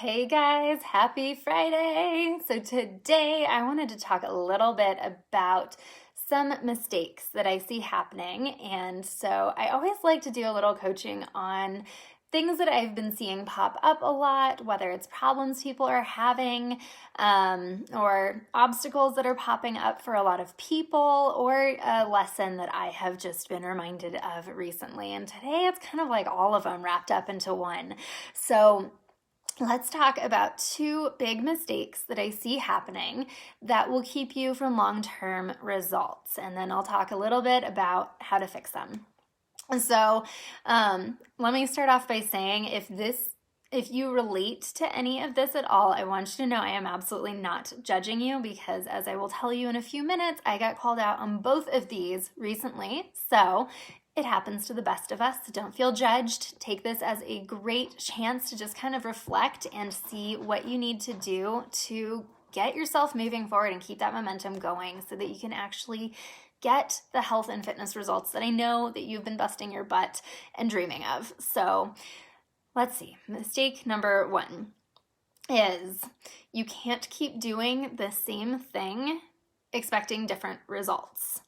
Hey guys, happy Friday! So today I wanted to talk a little bit about some mistakes that I see happening. And so I always like to do a little coaching on things that I've been seeing pop up a lot, whether it's problems people are having, or obstacles that are popping up for a lot of people, or a lesson that I have just been reminded of recently. And today it's kind of like all of them wrapped up into one. So let's talk about two big mistakes that I see happening that will keep you from long-term results. And then I'll talk a little bit about how to fix them. So let me start off by saying if you relate to any of this at all, I want you to know I am absolutely not judging you because, as I will tell you in a few minutes, I got called out on both of these recently. So it happens to the best of us. So don't feel judged. Take this as a great chance to just kind of reflect and see what you need to do to get yourself moving forward and keep that momentum going so that you can actually get the health and fitness results that I know that you've been busting your butt and dreaming of. So let's see. Mistake number one is you can't keep doing the same thing expecting different results.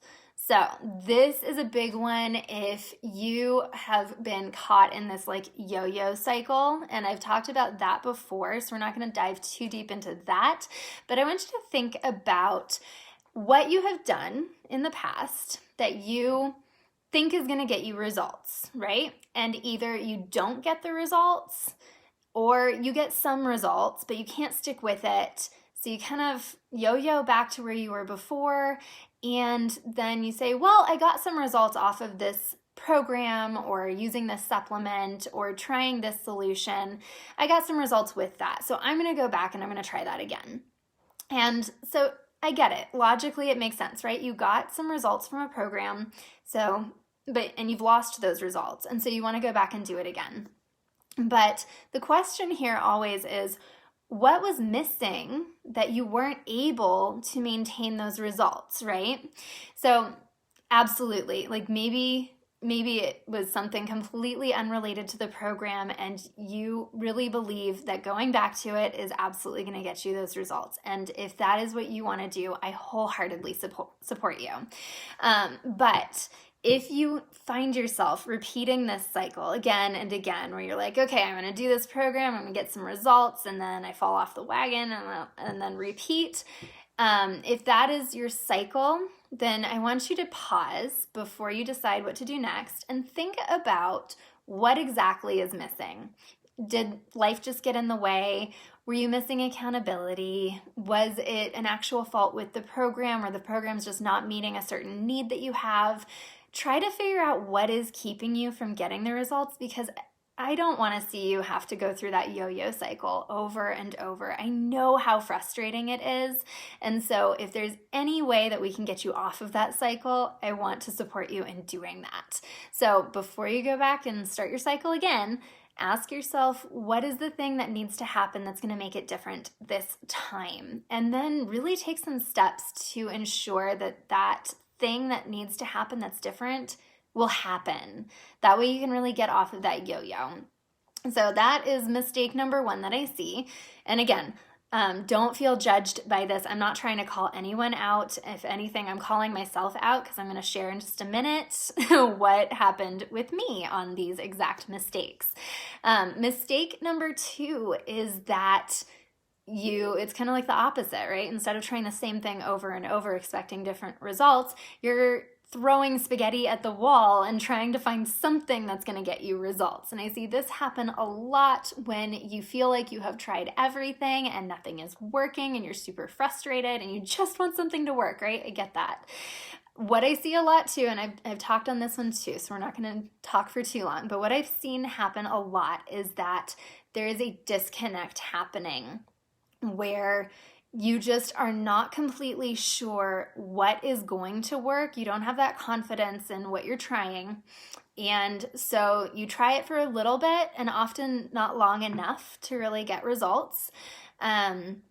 So this is a big one if you have been caught in this like yo-yo cycle, and I've talked about that before, so we're not going to dive too deep into that, but I want you to think about what you have done in the past that you think is going to get you results, right? And either you don't get the results or you get some results, but you can't stick with it. So you kind of yo-yo back to where you were before, and then you say, well, I got some results off of this program or using this supplement or trying this solution. I got some results with that. So I'm going to go back and I'm going to try that again. And so I get it. Logically, it makes sense, right? You got some results from a program, and you've lost those results. And so you want to go back and do it again. But the question here always is, what was missing that you weren't able to maintain those results, right? So absolutely, like maybe it was something completely unrelated to the program and you really believe that going back to it is absolutely going to get you those results. And if that is what you want to do, I wholeheartedly support you. But if you find yourself repeating this cycle again and again, where you're like, okay, I'm going to do this program, I'm going to get some results, and then I fall off the wagon and then repeat. If that is your cycle, then I want you to pause before you decide what to do next and think about what exactly is missing. Did life just get in the way? Were you missing accountability? Was it an actual fault with the program, or the program's just not meeting a certain need that you have? Try to figure out what is keeping you from getting the results, because I don't want to see you have to go through that yo-yo cycle over and over. I know how frustrating it is. And so if there's any way that we can get you off of that cycle, I want to support you in doing that. So before you go back and start your cycle again, ask yourself, what is the thing that needs to happen that's going to make it different this time? And then really take some steps to ensure that that thing that needs to happen that's different will happen. That way you can really get off of that yo-yo. So that is mistake number one that I see. And again, don't feel judged by this. I'm not trying to call anyone out. If anything, I'm calling myself out because I'm going to share in just a minute what happened with me on these exact mistakes. Mistake number two is that it's kind of like the opposite, right? Instead of trying the same thing over and over, expecting different results, you're throwing spaghetti at the wall and trying to find something that's going to get you results. And I see this happen a lot when you feel like you have tried everything and nothing is working and you're super frustrated and you just want something to work, right? I get that. What I see a lot too, and I've talked on this one too, so we're not going to talk for too long, but what I've seen happen a lot is that there is a disconnect happening where you just are not completely sure what is going to work. You don't have that confidence in what you're trying. And so you try it for a little bit and often not long enough to really get results. And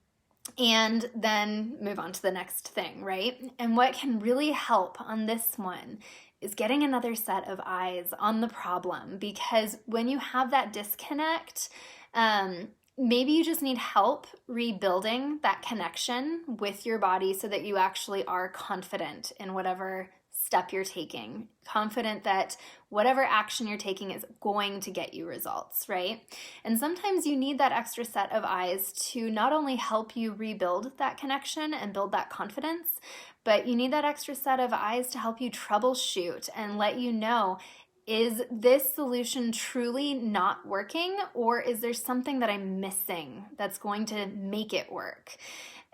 then move on to the next thing, right? And what can really help on this one is getting another set of eyes on the problem, because when you have that disconnect, maybe you just need help rebuilding that connection with your body so that you actually are confident in whatever step you're taking, confident that whatever action you're taking is going to get you results, right? And sometimes you need that extra set of eyes to not only help you rebuild that connection and build that confidence, but you need that extra set of eyes to help you troubleshoot and let you know, is this solution truly not working, or is there something that I'm missing that's going to make it work?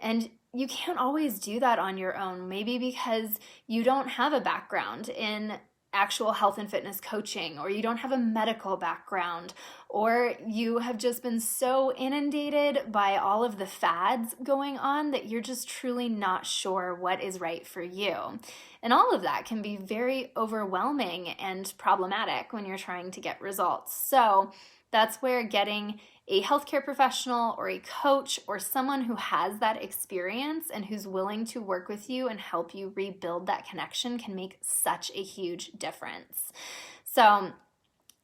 And you can't always do that on your own, maybe because you don't have a background in actual health and fitness coaching, or you don't have a medical background, or you have just been so inundated by all of the fads going on that you're just truly not sure what is right for you. And all of that can be very overwhelming and problematic when you're trying to get results. So that's where getting a healthcare professional or a coach or someone who has that experience and who's willing to work with you and help you rebuild that connection can make such a huge difference. So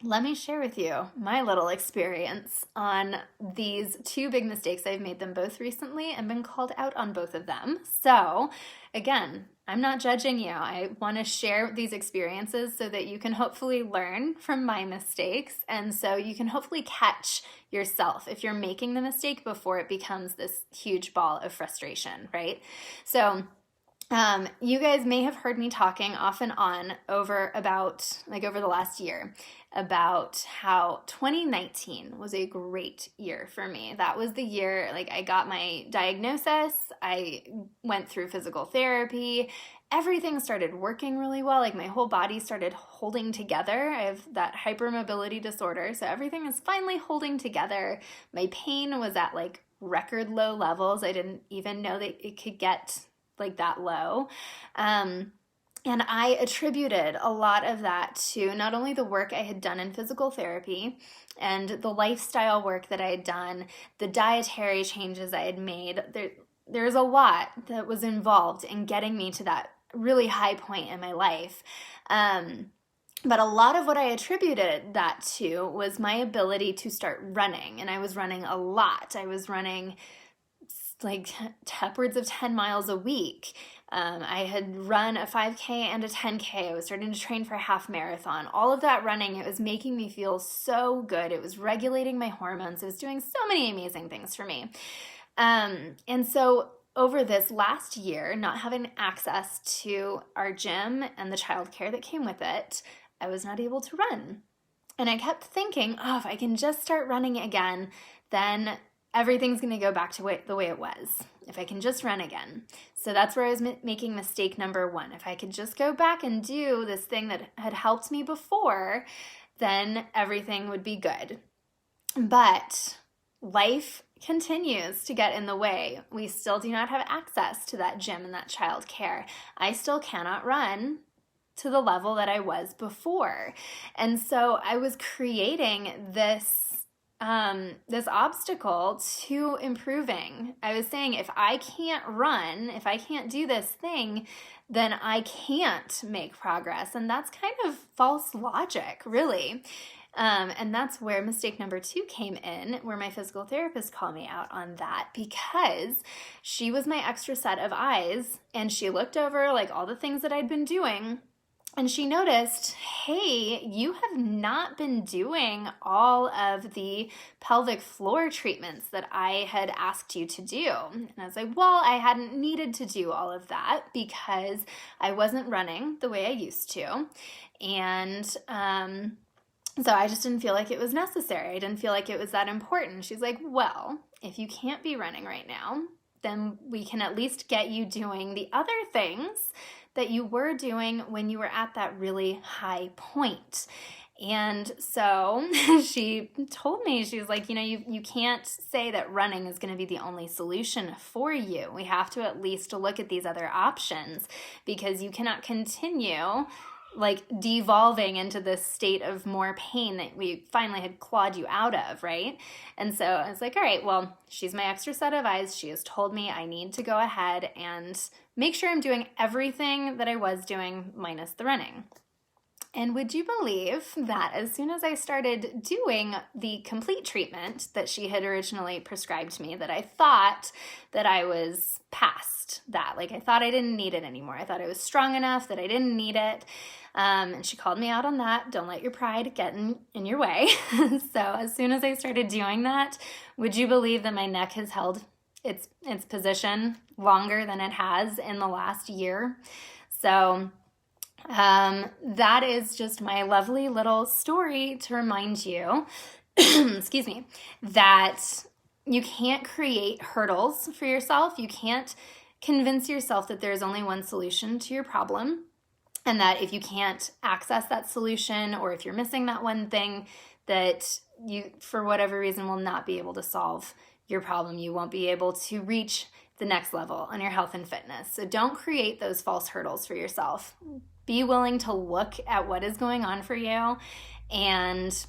let me share with you my little experience on these two big mistakes. I've made them both recently and been called out on both of them. So again, I'm not judging you. I want to share these experiences so that you can hopefully learn from my mistakes. And so you can hopefully catch yourself if you're making the mistake before it becomes this huge ball of frustration, right? So you guys may have heard me talking off and on over the last year about how 2019 was a great year for me. That was the year, I got my diagnosis, I went through physical therapy, everything started working really well. My whole body started holding together. I have that hypermobility disorder, so everything is finally holding together. My pain was at record low levels. I didn't even know that it could get that low. And I attributed a lot of that to not only the work I had done in physical therapy and the lifestyle work that I had done, the dietary changes I had made. There's a lot that was involved in getting me to that really high point in my life. But a lot of what I attributed that to was my ability to start running. And I was running a lot. I was running upwards of 10 miles a week. I had run a 5K and a 10K. I was starting to train for a half marathon. All of that running, it was making me feel so good. It was regulating my hormones. It was doing so many amazing things for me. And so over this last year, not having access to our gym and the childcare that came with it, I was not able to run. And I kept thinking, if I can just start running again, then everything's going to go back to the way it was, if I can just run again. So that's where I was making mistake number one. If I could just go back and do this thing that had helped me before, then everything would be good. But life continues to get in the way. We still do not have access to that gym and that childcare. I still cannot run to the level that I was before. And so I was creating this obstacle to improving. I was saying, if I can't run, if I can't do this thing, then I can't make progress. And that's kind of false logic, really. And that's where mistake number 2 came in, where my physical therapist called me out on that, because she was my extra set of eyes, and she looked over all the things that I'd been doing. And she noticed, hey, you have not been doing all of the pelvic floor treatments that I had asked you to do. And I was like, well, I hadn't needed to do all of that because I wasn't running the way I used to. And so I just didn't feel like it was necessary. I didn't feel like it was that important. She's like, well, if you can't be running right now, then we can at least get you doing the other things that you were doing when you were at that really high point. And so she told me, she was like, you can't say that running is going to be the only solution for you. We have to at least look at these other options, because you cannot continue devolving into this state of more pain that we finally had clawed you out of, right? And so I was like, all right, well, she's my extra set of eyes. She has told me I need to go ahead and make sure I'm doing everything that I was doing minus the running. And would you believe that as soon as I started doing the complete treatment that she had originally prescribed me, that I thought that I was past that. Like I thought I didn't need it anymore. I thought I was strong enough that I didn't need it. And she called me out on that. Don't let your pride get in your way. So as soon as I started doing that, would you believe that my neck has held its position longer than it has in the last year? So that is just my lovely little story to remind you, excuse me, that you can't create hurdles for yourself. You can't convince yourself that there's only one solution to your problem, and that if you can't access that solution, or if you're missing that one thing, that you, for whatever reason, will not be able to solve your problem. You won't be able to reach the next level on your health and fitness. So don't create those false hurdles for yourself. Be willing to look at what is going on for you and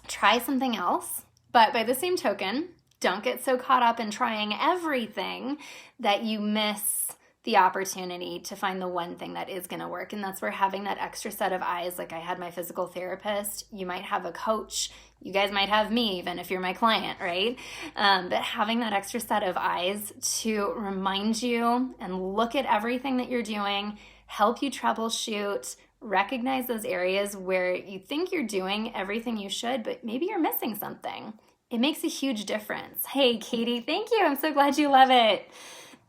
try something else. But by the same token, don't get so caught up in trying everything that you miss the opportunity to find the one thing that is going to work. And that's where having that extra set of eyes, like I had my physical therapist, you might have a coach, you guys might have me, even if you're my client, right? But having that extra set of eyes to remind you and look at everything that you're doing, help you troubleshoot, recognize those areas where you think you're doing everything you should, but maybe you're missing something. It makes a huge difference. Hey, Katie, thank you. I'm so glad you love it.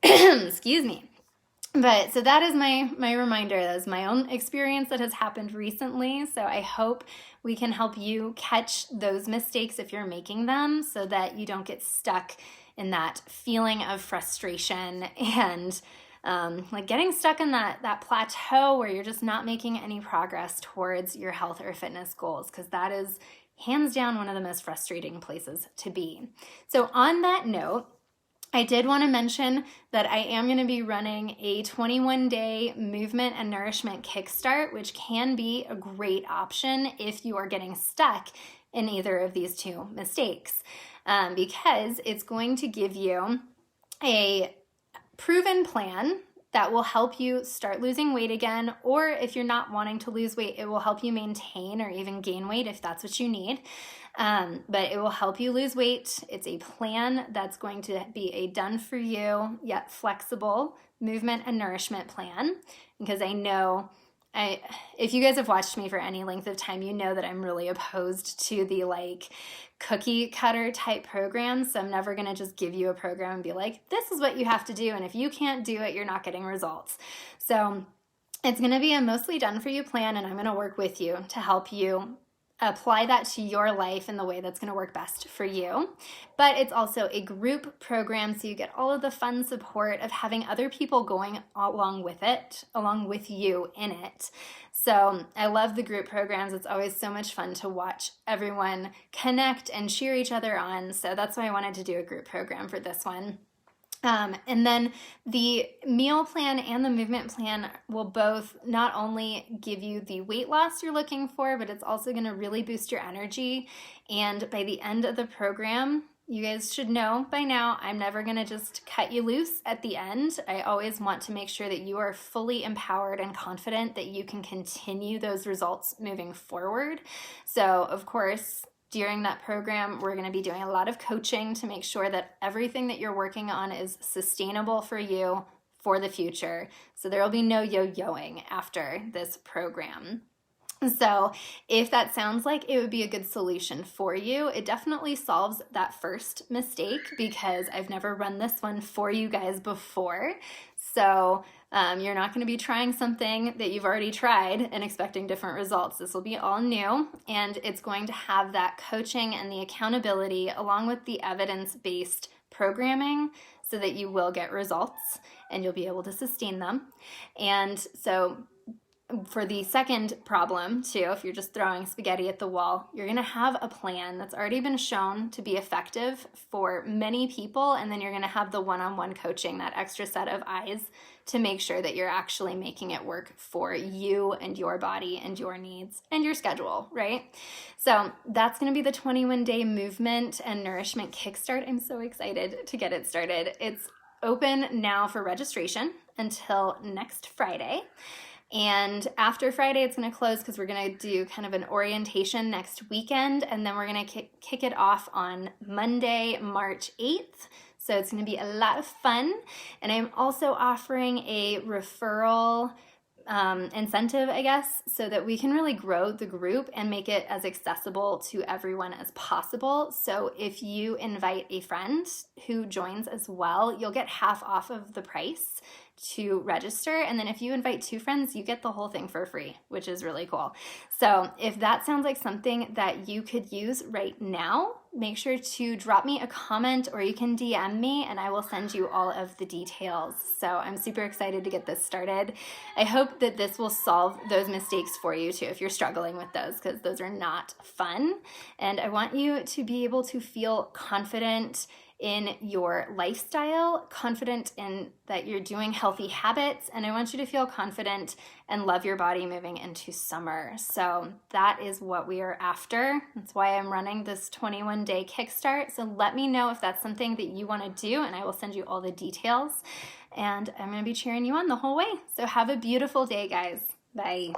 Excuse me. But so that is my reminder. That is my own experience that has happened recently. So I hope we can help you catch those mistakes if you're making them, so that you don't get stuck in that feeling of frustration and like getting stuck in that plateau where you're just not making any progress towards your health or fitness goals, because that is hands down one of the most frustrating places to be. So on that note, I did want to mention that I am going to be running a 21-day movement and nourishment kickstart, which can be a great option if you are getting stuck in either of these two mistakes, because it's going to give you a proven plan that will help you start losing weight again, or if you're not wanting to lose weight, it will help you maintain or even gain weight if that's what you need. But it will help you lose weight. It's a plan that's going to be a done for you yet flexible movement and nourishment plan, because I know if you guys have watched me for any length of time, you know that I'm really opposed to the like cookie cutter type programs. So I'm never going to just give you a program and be like, this is what you have to do, and if you can't do it, you're not getting results. So it's going to be a mostly done for you plan, and I'm going to work with you to help you apply that to your life in the way that's going to work best for you. But it's also a group program, so you get all of the fun support of having other people going along with it, along with you in it. So I love the group programs. It's always so much fun to watch everyone connect and cheer each other on. So that's why I wanted to do a group program for this one. And then the meal plan and the movement plan will both not only give you the weight loss you're looking for, but it's also going to really boost your energy. And by the end of the program, you guys should know by now, I'm never going to just cut you loose at the end. I always want to make sure that you are fully empowered and confident that you can continue those results moving forward. So, of course, during that program, we're going to be doing a lot of coaching to make sure that everything that you're working on is sustainable for you for the future. So there will be no yo-yoing after this program. So if that sounds like it would be a good solution for you, it definitely solves that first mistake, because I've never run this one for you guys before. So you're not going to be trying something that you've already tried and expecting different results. This will be all new, and it's going to have that coaching and the accountability along with the evidence-based programming so that you will get results and you'll be able to sustain them. And so for the second problem too, if you're just throwing spaghetti at the wall, you're going to have a plan that's already been shown to be effective for many people, and then you're going to have the one-on-one coaching, that extra set of eyes to make sure that you're actually making it work for you and your body and your needs and your schedule, right? So that's going to be the 21-day movement and nourishment kickstart. I'm so excited to get it started. It's open now for registration until next Friday. And after Friday, it's going to close because we're going to do kind of an orientation next weekend. And then we're going to kick it off on Monday, March 8th. So it's going to be a lot of fun. And I'm also offering a referral incentive, I guess, so that we can really grow the group and make it as accessible to everyone as possible. So if you invite a friend who joins as well, you'll get half off of the price to register. And then if you invite 2 friends, you get the whole thing for free, which is really cool. So if that sounds like something that you could use right now, make sure to drop me a comment or you can DM me and I will send you all of the details. So I'm super excited to get this started. I hope that this will solve those mistakes for you too if you're struggling with those, because those are not fun. And I want you to be able to feel confident in your lifestyle, confident in that you're doing healthy habits, and I want you to feel confident and love your body moving into summer. So that is what we are after. That's why I'm running this 21-day kickstart. So let me know if that's something that you want to do, and I will send you all the details. And I'm going to be cheering you on the whole way. So have a beautiful day, guys. Bye.